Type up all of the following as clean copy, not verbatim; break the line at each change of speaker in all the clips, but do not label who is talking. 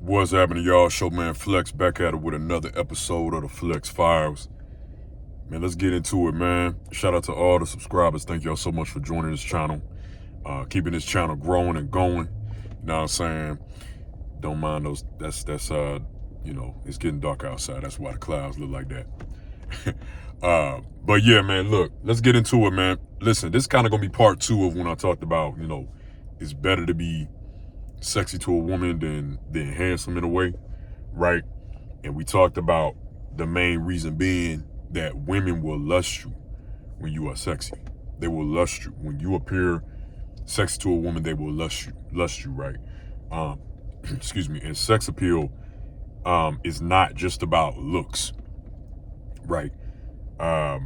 What's happening, y'all? Showman Flex back at it with another episode of the Flex Files. Man, let's get into it, man. Shout out to all the subscribers. Thank y'all so much for joining this channel. Keeping this channel growing and going. You know what I'm saying? Don't mind those. That's it's getting dark outside. That's why the clouds look like that. But yeah, man, look, let's get into it, man. Listen, this kind of gonna be part 2 of when I talked about, it's better to be sexy to a woman than handsome in a way, right? And we talked about the main reason being that women will lust you when you are sexy. They will lust you when you appear sexy to a woman. They will lust you, right? Excuse me. And sex appeal is not just about looks, right? A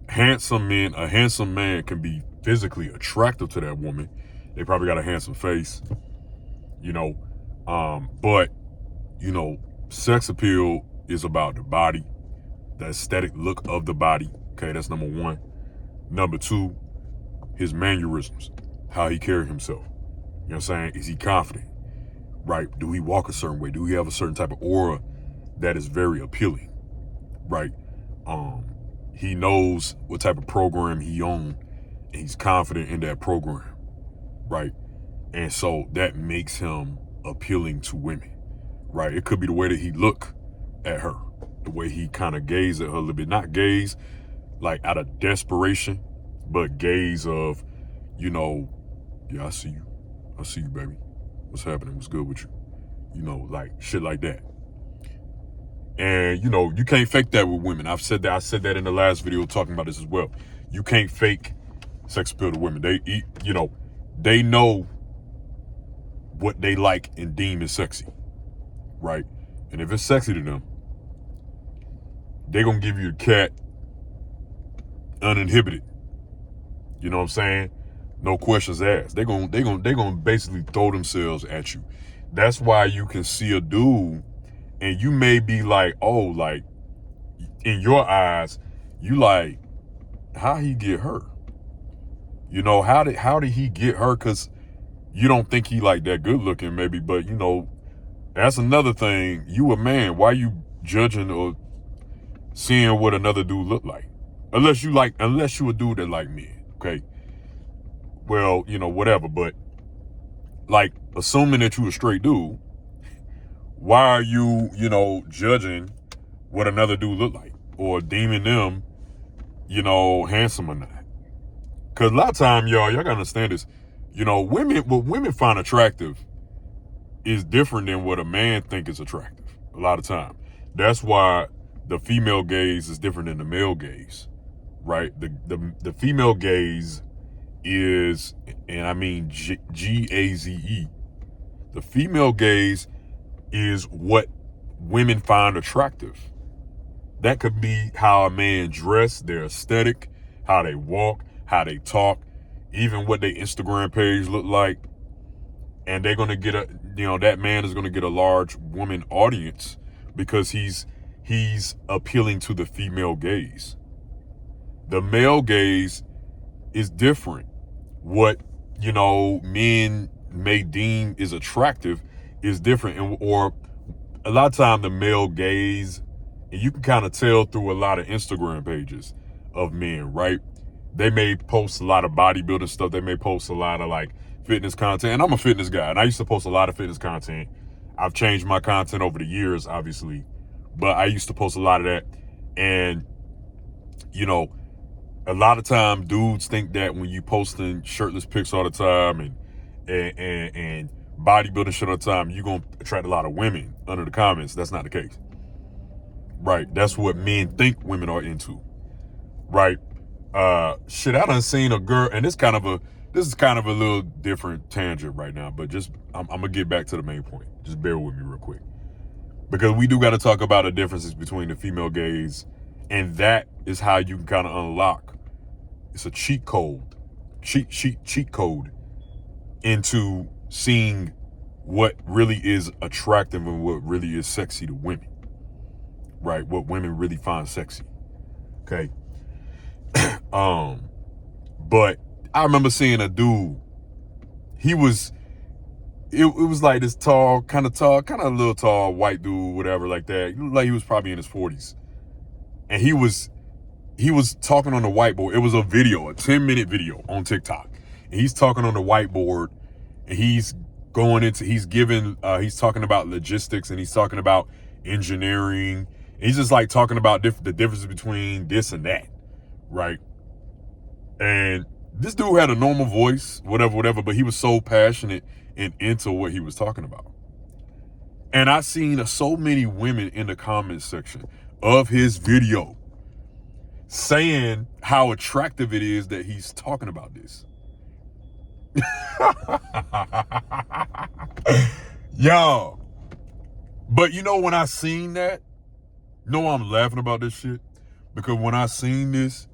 handsome man can be physically attractive to that woman. They probably got a handsome face, but sex appeal is about the body, the aesthetic look of the body. Okay, that's number 1. Number 2, his mannerisms, how he carry himself. You know what I'm saying? Is he confident? Right? Do he walk a certain way? Do he have a certain type of aura that is very appealing? Right? He knows what type of program he on, and he's confident in that program. Right? And so that makes him appealing to women. Right? It could be the way that he look at her, the way he kind of gaze at her a little bit. Not gaze like out of desperation, but gaze of, yeah, I see you, baby. What's happening? What's good with you? Like shit like that. And you can't fake that with women. I said that in the last video talking about this as well. You can't fake sex appeal to women. They know what they like and deem as sexy, right? And if it's sexy to them, they're gonna give you the cat uninhibited. You know what I'm saying? No questions asked. They're gonna basically throw themselves at you. That's why you can see a dude and you may be like, oh, like in your eyes, you like, how he get her? How did he get her? Cause you don't think he like that good looking maybe, but that's another thing. You a man, why you judging or seeing what another dude look like? Unless you a dude that like men, okay? Well, whatever, but like assuming that you a straight dude, why are you, judging what another dude look like or deeming them, handsome or not? Cause a lot of time, y'all gotta understand this, what women find attractive is different than what a man think is attractive a lot of time. That's why the female gaze is different than the male gaze, right? The female gaze is, and I mean G-A-Z-E. The female gaze is what women find attractive. That could be how a man dress, their aesthetic, how they walk, how they talk, even what their Instagram page look like. And they're gonna get that man is gonna get a large woman audience because he's appealing to the female gaze. The male gaze is different. What men may deem is attractive is different, or a lot of time the male gaze, and you can kind of tell through a lot of Instagram pages of men, right? They may post a lot of bodybuilding stuff. They may post a lot of like fitness content. And I'm a fitness guy, and I used to post a lot of fitness content. I've changed my content over the years, obviously, but I used to post a lot of that. And a lot of time dudes think that when you posting shirtless pics all the time and bodybuilding shit all the time, you're gonna attract a lot of women under the comments. That's not the case, right? That's what men think women are into, right? I done seen a girl, and this is kind of a little different tangent right now, but I'm gonna get back to the main point. Just bear with me real quick, because we do got to talk about the differences between the female gaze, and that is how you can kind of unlock. It's a cheat code into seeing what really is attractive and what really is sexy to women, right? What women really find sexy. Okay. But I remember seeing a dude, he was it was like this tall, kind of a little tall white dude, whatever, like that. He looked like he was probably in his 40s. And he was talking on the whiteboard. It was a video, a 10-minute video on TikTok. And he's talking on the whiteboard, and he's talking about logistics, and he's talking about engineering. And he's just like talking about the difference between this and that, right? And this dude had a normal voice, whatever, but he was so passionate and into what he was talking about. And I seen so many women in the comment section of his video saying how attractive it is that he's talking about this. Yo. But you know, when I seen that, I'm laughing about this shit, because when I seen this,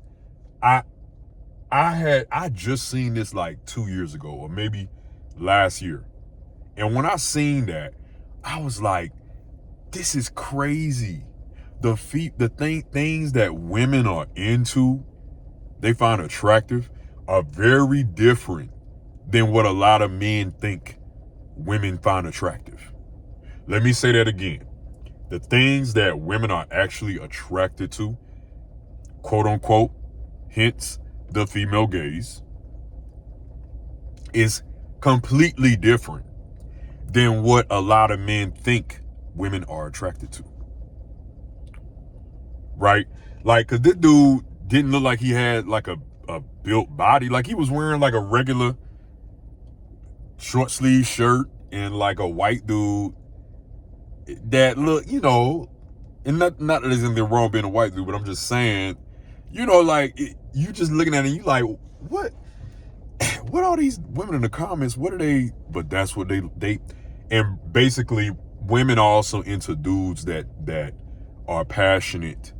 I just seen this like 2 years ago, or maybe last year. And when I seen that, I was like, this is crazy. Things that women are into, they find attractive, are very different than what a lot of men think women find attractive. Let me say that again. The things that women are actually attracted to, quote unquote, hence the female gaze, is completely different than what a lot of men think women are attracted to. Right? Like, cause this dude didn't look like he had like a built body. Like, he was wearing like a regular short sleeve shirt, and like a white dude that look, you know, and not that there's anything wrong being a white dude, but I'm just saying, you know, like, you just looking at it, and you like, what are these women in the comments? What are they? But that's what they, and basically women are also into dudes that are passionate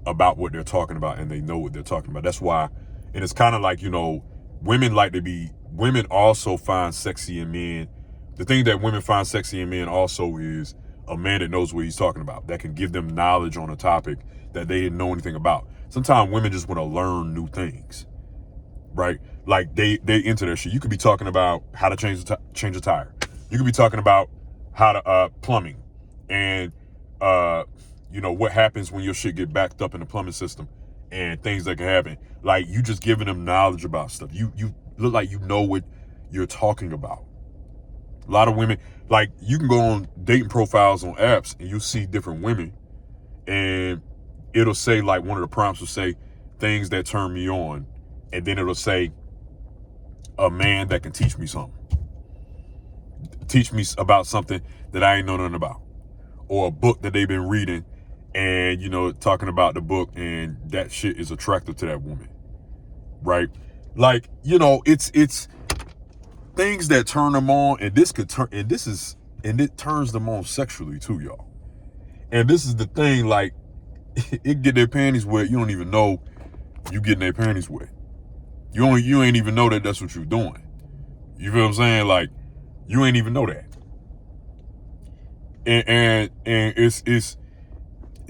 about what they're talking about, and they know what they're talking about. That's why, and it's kind of like, you know, women also find sexy in men. The thing that women find sexy in men also is a man that knows what he's talking about, that can give them knowledge on a topic that they didn't know anything about. Sometimes women just want to learn new things, right? Like, they into that shit. You could be talking about how to change a tire. You could be talking about how to plumbing, and you know, what happens when your shit get backed up in the plumbing system, and things that can happen. Like, you just giving them knowledge about stuff. You look like you know what you're talking about. A lot of women, like, you can go on dating profiles on apps, and you see different women, and it'll say, like, one of the prompts will say things that turn me on, and then it'll say a man that can teach me something. Teach me about something that I ain't know nothing about. Or a book that they've been reading, and, you know, talking about the book, and that shit is attractive to that woman. Right? Like, you know, it's things that turn them on, and it turns them on sexually too, y'all. And this is the thing, like, it get their panties wet. You don't even know you getting their panties wet. You ain't even know that that's what you're doing. You feel what I'm saying? Like, you ain't even know that. And it's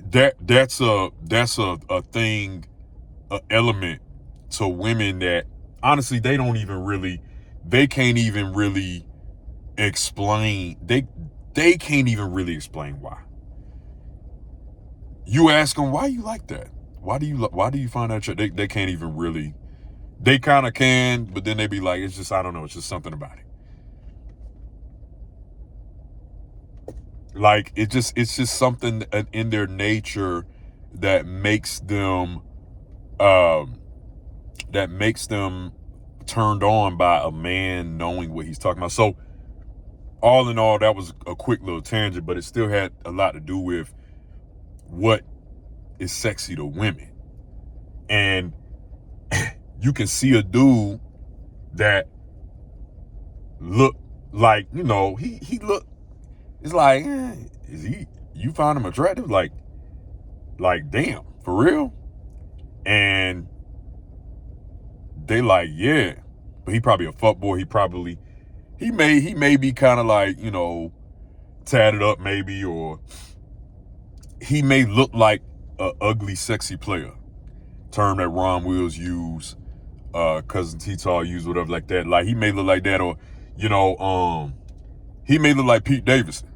that's a thing, a element to women that honestly they can't even really explain. They can't even really explain why. You ask them, why you like that? Why do you find that? They can't even really. They kind of can, but then they be like, it's just, I don't know, it's just something about it. Like, it's just something in their nature that makes them turned on by a man knowing what he's talking about. So all in all, that was a quick little tangent, but it still had a lot to do with what is sexy to women. And you can see a dude that look like, you know, he look, it's like, you find him attractive? Like damn, for real? And they like, yeah, but he probably a fuckboy. He may be kind of like, you know, tatted up maybe, or he may look like a ugly, sexy player. Term that Ron Wills used, Cousin T-Tar used, whatever like that. Like, he may look like that, or, you know, he may look like Pete Davidson,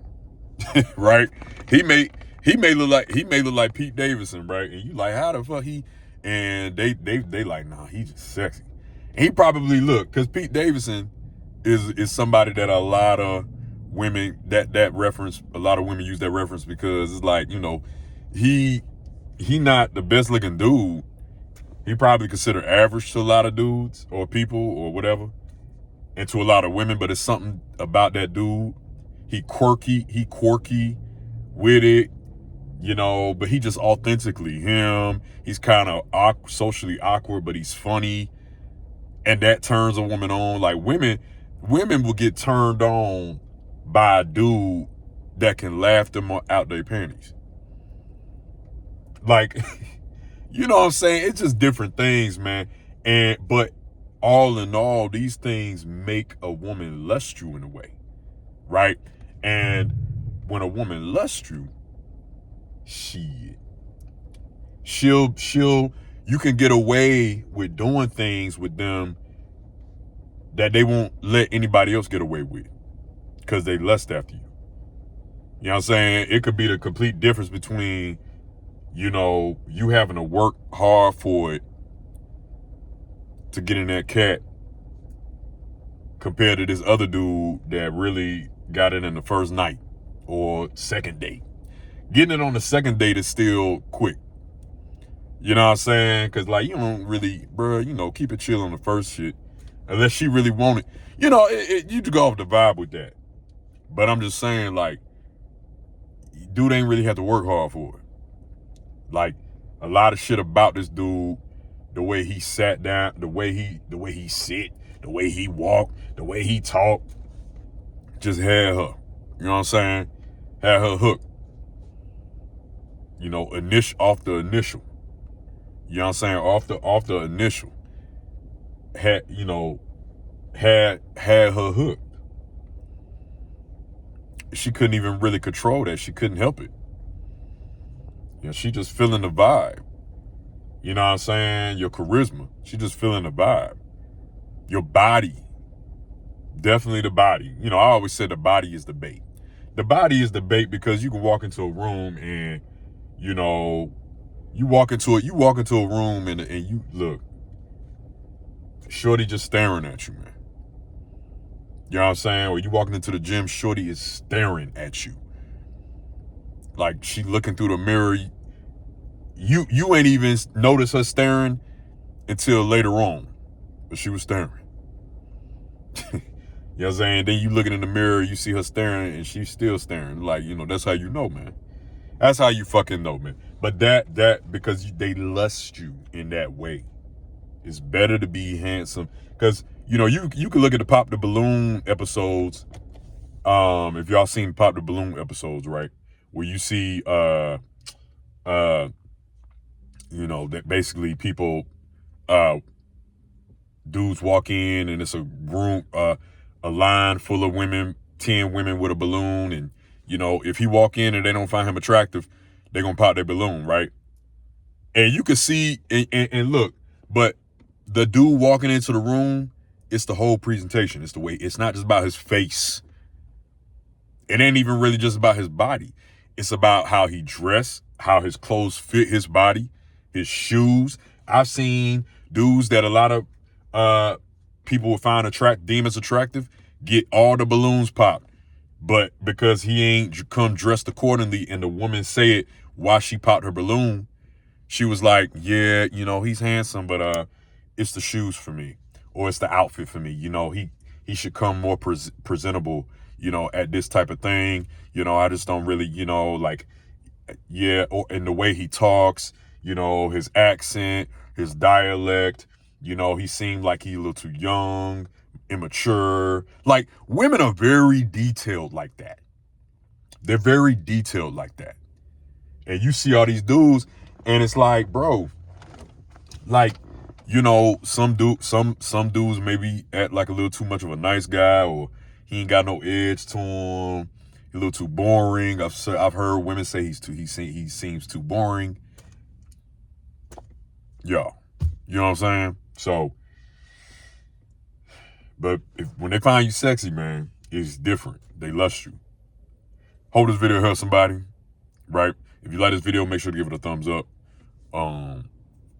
right? He may look like Pete Davidson, right? And you like, how the fuck he? And they like, nah, he's just sexy. And he probably look, because Pete Davidson is somebody that a lot of women that reference, a lot of women use that reference because it's like, he not the best looking dude. He probably considered average to a lot of dudes or people or whatever, and to a lot of women, but it's something about that dude. He quirky with it, but he just authentically him. He's kind of socially awkward, but he's funny. And that turns a woman on. Like women will get turned on by a dude that can laugh them out their panties. Like, you know what I'm saying? It's just different things, man. But all in all, these things make a woman lust you in a way, right? And when a woman lusts you, you can get away with doing things with them that they won't let anybody else get away with because they lust after you. You know what I'm saying? It could be the complete difference between, you having to work hard for it to get in that cat compared to this other dude that really got it in the first night or second date. Getting it on the second date is still quick. You know what I'm saying? Because, like, you don't really, bro, keep it chill on the first shit. Unless she really want it. You go off the vibe with that. But I'm just saying, like, dude ain't really have to work hard for it. Like, a lot of shit about this dude, the way he sat down, the way he sit, the way he walked, the way he talked, just had her. You know what I'm saying? Had her hooked. Off the initial. You know what I'm saying? Off the initial. Had her hooked. She couldn't even really control that. She couldn't help it. She just feeling the vibe. You know what I'm saying? Your charisma. She just feeling the vibe. Your body. Definitely the body. I always said the body is the bait. The body is the bait because you can walk into a room and, you walk into a room and you look, shorty just staring at you, man. You know what I'm saying? Or you walking into the gym, shorty is staring at you. Like she looking through the mirror. You ain't even notice her staring until later on. But she was staring. You know what I'm saying? Then you looking in the mirror, you see her staring and she's still staring. Like, that's how you know, man. That's how you fucking know, man. But that because they lust you in that way. It's better to be handsome. Because, you can look at the Pop the Balloon episodes. If y'all seen Pop the Balloon episodes, right? Where you see that basically people dudes walk in and it's a room, a line full of women, 10 women with a balloon, and if he walk in and they don't find him attractive, they're gonna pop their balloon, right? And you can see and look, but the dude walking into the room, it's the whole presentation. It's the way, it's not just about his face. It ain't even really just about his body. It's about how he dressed, how his clothes fit his body, his shoes. I've seen dudes that a lot of people would find deem as attractive, get all the balloons popped. But because he ain't come dressed accordingly and the woman say it while she popped her balloon, she was like, yeah, he's handsome, but it's the shoes for me, or it's the outfit for me. He should come more presentable, at this type of thing. I just don't really, and the way he talks, his accent, his dialect, he seemed like he a little too young, immature. Like, women are very detailed like that. They're very detailed like that. And you see all these dudes, and it's like, bro, like, some dudes maybe act like a little too much of a nice guy, or he ain't got no edge to him. He's a little too boring. I've heard women say he seems too boring. Yeah, you know what I'm saying? So, but when they find you sexy, man, it's different. They lust you. Hope this video helps somebody, right? If you like this video, make sure to give it a thumbs up.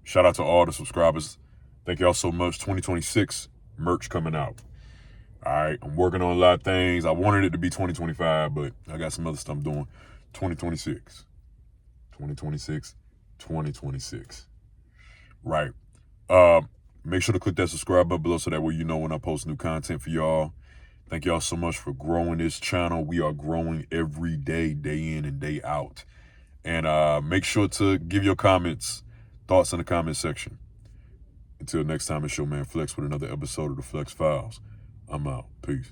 Shout out to all the subscribers. Thank y'all so much. 2026 merch coming out. All right, I'm working on a lot of things. I wanted it to be 2025, but I got some other stuff I'm doing. 2026. 2026. 2026. Right. Make sure to click that subscribe button below so that way you know when I post new content for y'all. Thank y'all so much for growing this channel. We are growing every day, day in and day out. And make sure to give your comments, thoughts in the comment section. Until next time, it's your man Flex with another episode of the Flex Files. I'm out. Peace.